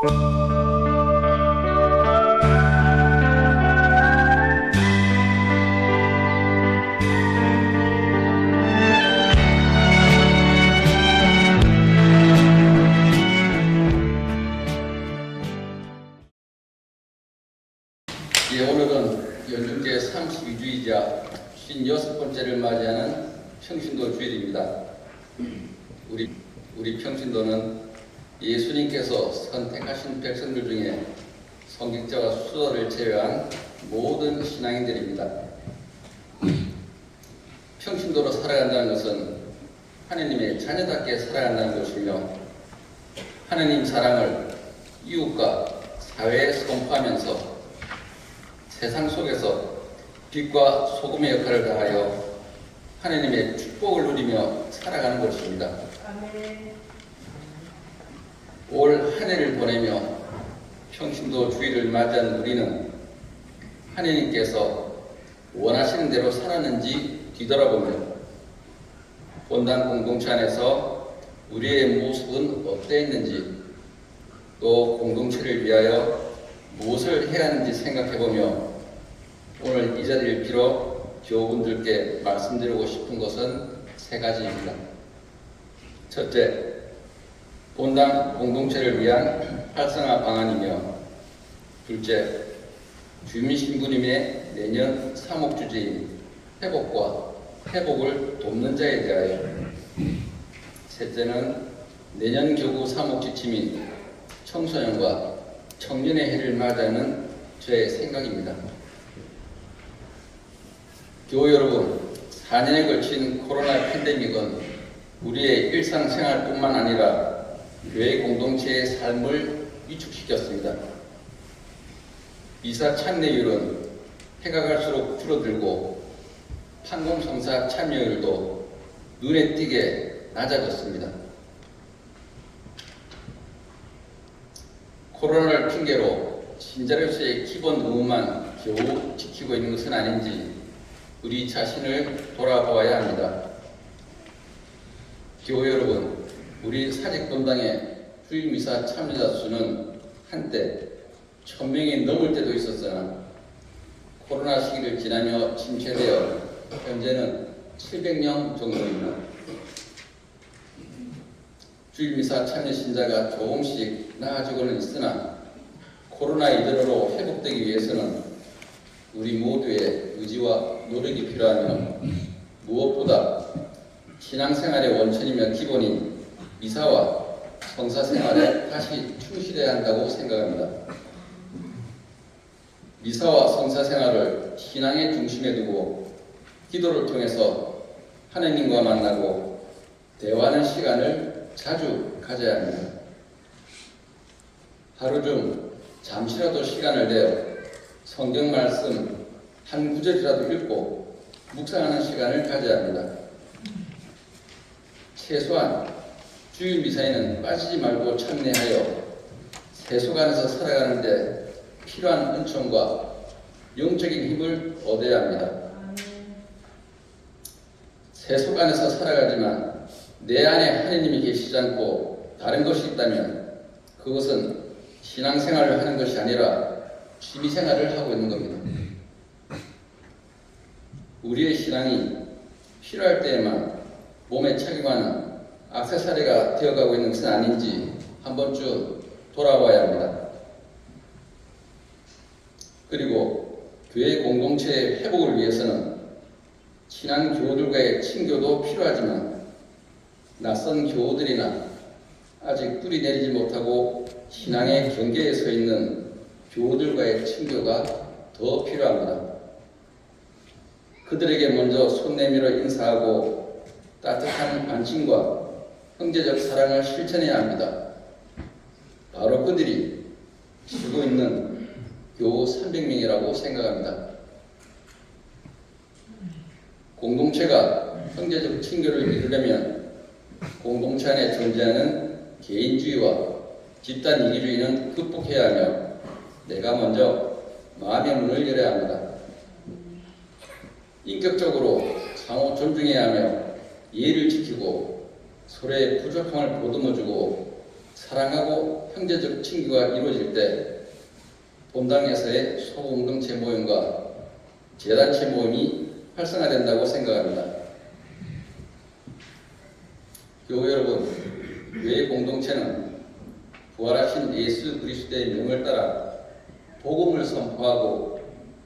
오늘은 연중제 32주이자 56번째를 맞이하는 평신도 주일입니다. 우리 평신도는 예수님께서 선택하신 백성들 중에 성직자와 수도를 제외한 모든 신앙인들입니다. 평신도로 살아간다는 것은 하느님의 자녀답게 살아간다는 것이며, 하느님 사랑을 이웃과 사회에 선포하면서 세상 속에서 빛과 소금의 역할을 다하여 하느님의 축복을 누리며 살아가는 것입니다. 올 한 해를 보내며 평신도 주일을 맞이한 우리는 하느님께서 원하시는 대로 살았는지 뒤돌아보며 본당 공동체 안에서 우리의 모습은 어떠했는지, 또 공동체를 위하여 무엇을 해야 하는지 생각해보며 오늘 이 자리를 빌어 교우분들께 말씀드리고 싶은 것은 세 가지입니다. 첫째, 본당 공동체를 위한 활성화 방안이며, 둘째, 주민신부님의 내년 사목주제인 회복을 돕는 자에 대하여, 셋째는 내년 교구 사목지침인 청소년과 청년의 해를 맞이하는 저의 생각입니다. 교우 여러분, 4년에 걸친 코로나 팬데믹은 우리의 일상생활뿐만 아니라 교회 공동체의 삶을 위축시켰습니다. 미사 참여율은 해가 갈수록 줄어들고 판공성사 참여율도 눈에 띄게 낮아졌습니다. 코로나를 핑계로 신자로서의 기본 의무만 겨우 지키고 있는 것은 아닌지 우리 자신을 돌아보아야 합니다. 교우 여러분, 우리 사직본당의 주일미사 참여자 수는 한때 1000명이 넘을 때도 있었으나 코로나 시기를 지나며 침체되어 현재는 700명 정도입니다. 주일미사 참여 신자가 조금씩 나아지고는 있으나 코로나 이전으로 회복되기 위해서는 우리 모두의 의지와 노력이 필요하며, 무엇보다 신앙생활의 원천이며 기본인 미사와 성사생활에 다시 충실해야 한다고 생각합니다. 미사와 성사생활을 신앙의 중심에 두고 기도를 통해서 하느님과 만나고 대화하는 시간을 자주 가져야 합니다. 하루 중 잠시라도 시간을 내어 성경 말씀 한 구절이라도 읽고 묵상하는 시간을 가져야 합니다. 최소한 주일 미사에는 빠지지 말고 참여하여 세속 안에서 살아가는데 필요한 은총과 영적인 힘을 얻어야 합니다. 세속 안에서 살아가지만 내 안에 하느님이 계시지 않고 다른 것이 있다면 그것은 신앙생활을 하는 것이 아니라 취미생활을 하고 있는 겁니다. 우리의 신앙이 필요할 때에만 몸에 착용하는 액세서리가 되어가고 있는 것은 아닌지 한 번쯤 돌아봐야 합니다. 그리고 교회 공동체의 회복을 위해서는 친한 교우들과의 친교도 필요하지만 낯선 교우들이나 아직 뿌리 내리지 못하고 신앙의 경계에 서 있는 교우들과의 친교가 더 필요합니다. 그들에게 먼저 손 내밀어 인사하고 따뜻한 관심과 형제적 사랑을 실천해야 합니다. 바로 그들이 쉬고 있는 교우 300명이라고 생각합니다. 공동체가 형제적 친교를 이루려면 공동체 안에 존재하는 개인주의와 집단 이기주의는 극복해야 하며 내가 먼저 마음의 문을 열어야 합니다. 인격적으로 상호 존중해야 하며 예의를 지키고 서로의 부족함을 보듬어주고 사랑하고 형제적 친교가 이루어질 때 본당에서의 소공동체 모임과 재단체 모임이 활성화된다고 생각합니다. 교우 여러분, 교회 공동체는 부활하신 예수 그리스도의 명을 따라 복음을 선포하고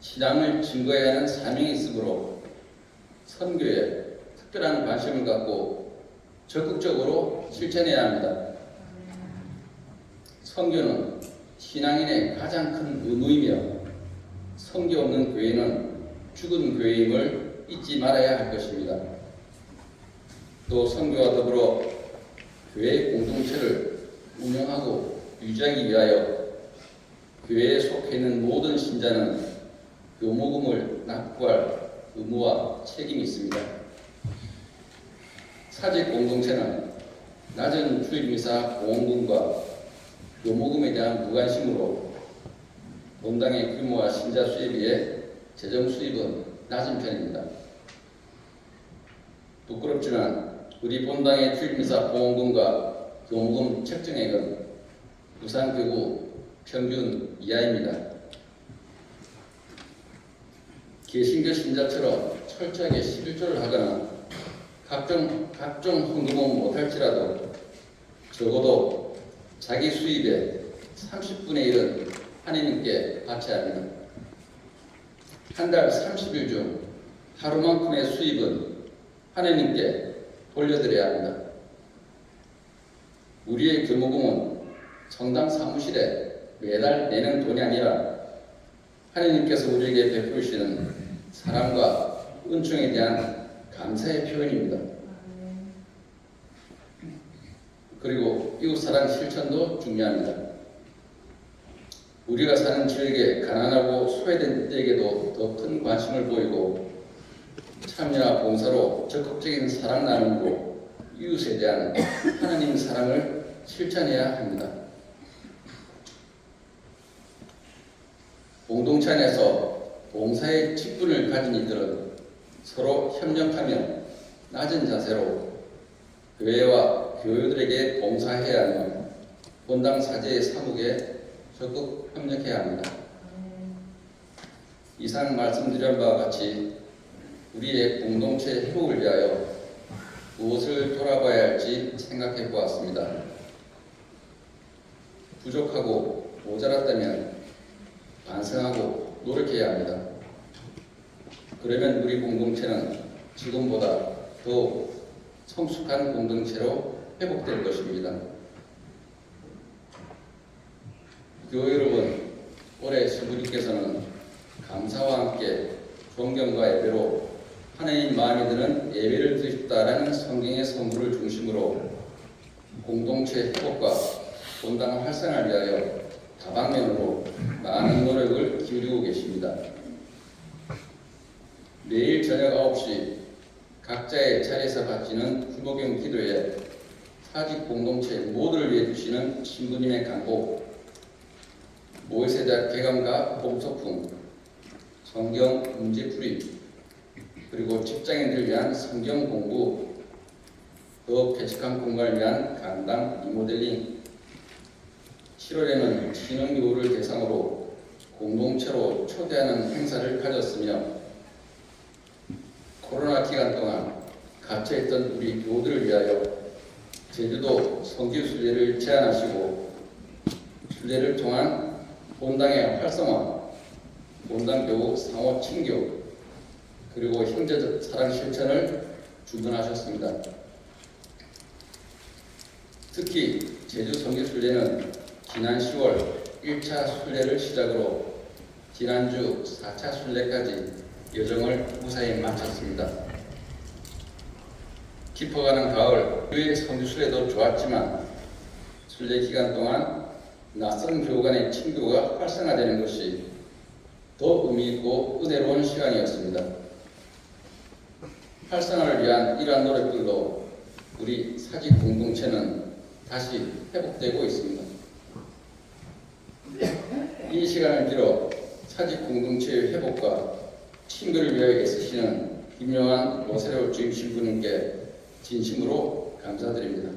신앙을 증거해야 하는 사명이 있으므로 선교에 특별한 관심을 갖고 적극적으로 실천해야 합니다. 선교는 신앙인의 가장 큰 의무이며 선교 없는 교회는 죽은 교회임을 잊지 말아야 할 것입니다. 또 선교와 더불어 교회 공동체를 운영하고 유지하기 위하여 교회에 속해 있는 모든 신자는 교모금을 납부할 의무와 책임이 있습니다. 사직 공동체는 낮은 주일미사 보험금과 교모금에 대한 무관심으로 본당의 규모와 신자 수에 비해 재정 수입은 낮은 편입니다. 부끄럽지만 우리 본당의 주일미사 보험금과 교모금 책정액은 부산교구 평균 이하입니다. 개신교 신자처럼 철저하게 11조를 하거나 각종 헌금은 못할지라도 적어도 자기 수입의 30분의 1은 하느님께 바쳐야 합니다. 한 달 30일 중 하루만큼의 수입은 하느님께 돌려드려야 합니다. 우리의 교모금은 성당 사무실에 매달 내는 돈이 아니라 하느님께서 우리에게 베푸시는 사랑과 은총에 대한 감사의 표현입니다. 그리고 이웃사랑 실천도 중요합니다. 우리가 사는 지역에 가난하고 소외된 이에게도 더 큰 관심을 보이고 참여와 봉사로 적극적인 사랑 나눔으로 이웃에 대한 하나님 사랑을 실천해야 합니다. 공동체 안에서 봉사의 직분을 가진 이들은 서로 협력하며 낮은 자세로 교회와 교우들에게 봉사해야 하며 본당 사제의 사목에 적극 협력해야 합니다. 이상 말씀드린 바와 같이 우리의 공동체 회복을 위하여 무엇을 돌아봐야 할지 생각해 보았습니다. 부족하고 모자랐다면 반성하고 노력해야 합니다. 그러면 우리 공동체는 지금보다 더 성숙한 공동체로 회복될 것입니다. 교회 여러분, 올해 수부님께서는 감사와 함께 존경과 예배로 하나님 마음에 드는 예배를 드리셨다라는 성경의 선물을 중심으로 공동체 회복과 본당 활성화를 위하여 다방면으로 많은 노력을 기울이고 계십니다. 매일 저녁 9시 각자의 자리에서 바치는 규모경 기도에 사직 공동체 모두를 위해 주시는 신부님의 간곡, 모의세대학 개강과 봉소풍, 성경 문제풀이, 그리고 직장인들을 위한 성경 공부, 더 쾌적한 공간을 위한 강당 리모델링, 7월에는 신흥교우를 대상으로 공동체로 초대하는 행사를 가졌으며 코로나 기간 동안 갇혀있던 우리 교우들을 위하여 제주도 선교순례를 제안하시고 순례를 통한 본당의 활성화, 본당교우 상호 친교, 그리고 형제적 사랑 실천을 주문하셨습니다. 특히 제주 선교순례는 지난 10월 1차 순례를 시작으로 지난주 4차 순례까지 여정을 무사히 마쳤습니다. 깊어가는 가을, 교회 선교순례도 좋았지만 순례 기간 동안 낯선 교우 간의 친교가 활성화되는 것이 더 의미있고 은혜로운 시간이었습니다. 활성화를 위한 이러한 노력들도 우리 사직 공동체는 다시 회복되고 있습니다. 이 시간을 빌어 사직 공동체의 회복과 친교를 위하여 애쓰시는 김요한 로세로 주임 신부님께 진심으로 감사드립니다.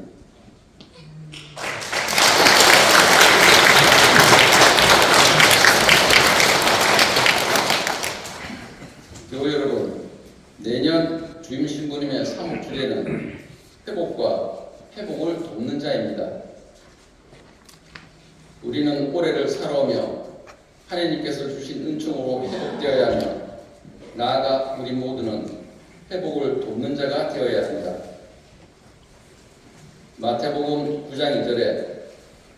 우리는 올해를 살아오며 하나님께서 주신 은총으로 회복되어야 하며 나아가 우리 모두는 회복을 돕는 자가 되어야 합니다. 마태복음 9장 2절에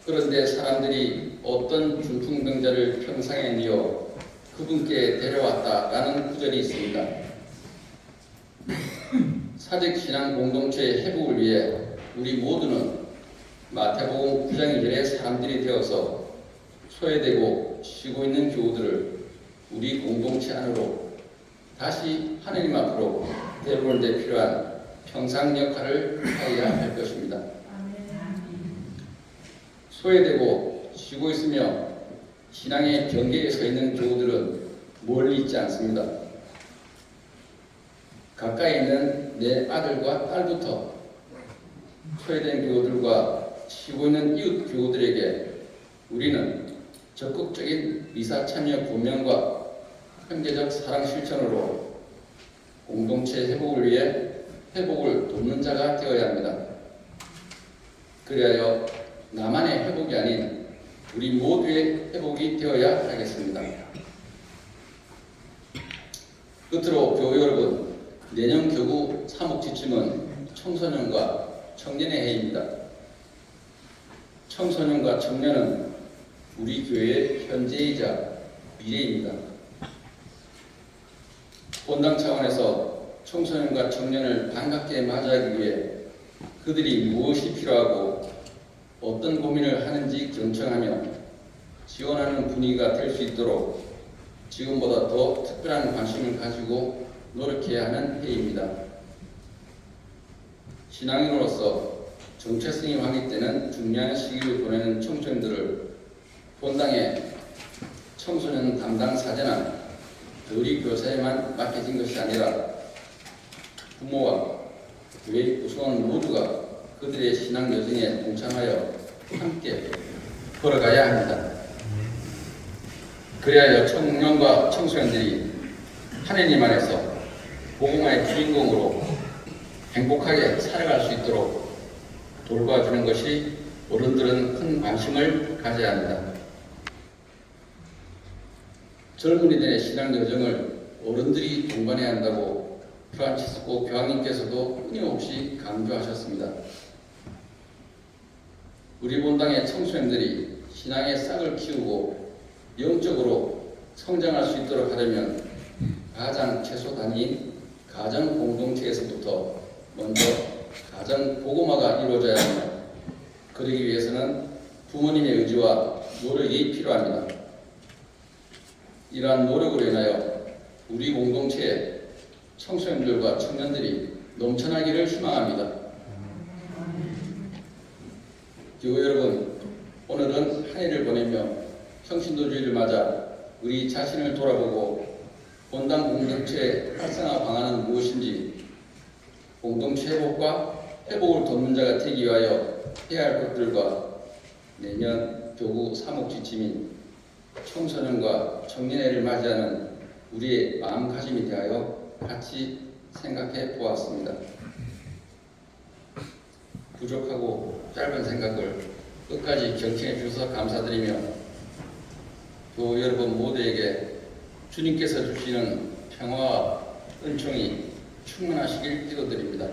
그런데 사람들이 어떤 중풍병자를 평상에 뉘어 그분께 데려왔다라는 구절이 있습니다. 사직 신앙 공동체의 회복을 위해 우리 모두는 마태복음 9장 2절의 사람들이 되어서 소외되고 쉬고 있는 교우들을 우리 공동체 안으로 다시 하나님 앞으로 데려오는 데 필요한 평상 역할을 하여야 할 것입니다. 소외되고 쉬고 있으며 신앙의 경계에 서 있는 교우들은 멀리 있지 않습니다. 가까이 있는 내 아들과 딸부터 소외된 교우들과 쉬고 있는 이웃 교우들에게 우리는 적극적인 미사 참여 분명과 형제적 사랑 실천으로 공동체 회복을 위해 회복을 돕는 자가 되어야 합니다. 그리하여 나만의 회복이 아닌 우리 모두의 회복이 되어야 하겠습니다. 끝으로 교우 여러분, 내년 교구 사목지침은 청소년과 청년의 해입니다. 청소년과 청년은 우리 교회의 현재이자 미래입니다. 본당 차원에서 청소년과 청년을 반갑게 맞이하기 위해 그들이 무엇이 필요하고 어떤 고민을 하는지 경청하며 지원하는 분위기가 될 수 있도록 지금보다 더 특별한 관심을 가지고 노력해야 하는 해입니다. 신앙인으로서 정체성이 확립되는 중요한 시기를 보내는 청소년들을 본당의 청소년 담당 사제나 교리 교사에만 맡겨진 것이 아니라 부모와 교회 구성원 모두가 그들의 신앙 여정에 동참하여 함께 걸어가야 합니다. 그리하여 청년과 청소년들이 하나님 안에서 복음화의 주인공으로 행복하게 살아갈 수 있도록 돌봐주는 것이 어른들은 큰 관심을 가져야 합니다. 젊은이들의 신앙 여정을 어른들이 동반해야 한다고 프란치스코 교황님께서도 끊임없이 강조하셨습니다. 우리 본당의 청소년들이 신앙의 싹을 키우고 영적으로 성장할 수 있도록 하려면 가장 최소 단위인 가정 공동체에서부터 먼저 가정 복음화가 이루어져야 합니다. 그러기 위해서는 부모님의 의지와 노력이 필요합니다. 이러한 노력으로 인하여 우리 공동체에 청소년들과 청년들이 넘쳐나기를 희망합니다. 교우 여러분, 오늘은 한 해를 보내며 평신도주의를 맞아 우리 자신을 돌아보고 본당 공동체 활성화 방안은 무엇인지 공동체 회복과 회복을 돕는 자가 되기 위하여 해야 할 것들과 내년 교구 사목지침인 청소년과 청년회를 맞이하는 우리의 마음가짐이 대하여 같이 생각해 보았습니다. 부족하고 짧은 생각을 끝까지 경청해 주셔서 감사드리며 교우 여러분 모두에게 주님께서 주시는 평화와 은총이 충만하시길 기도드립니다.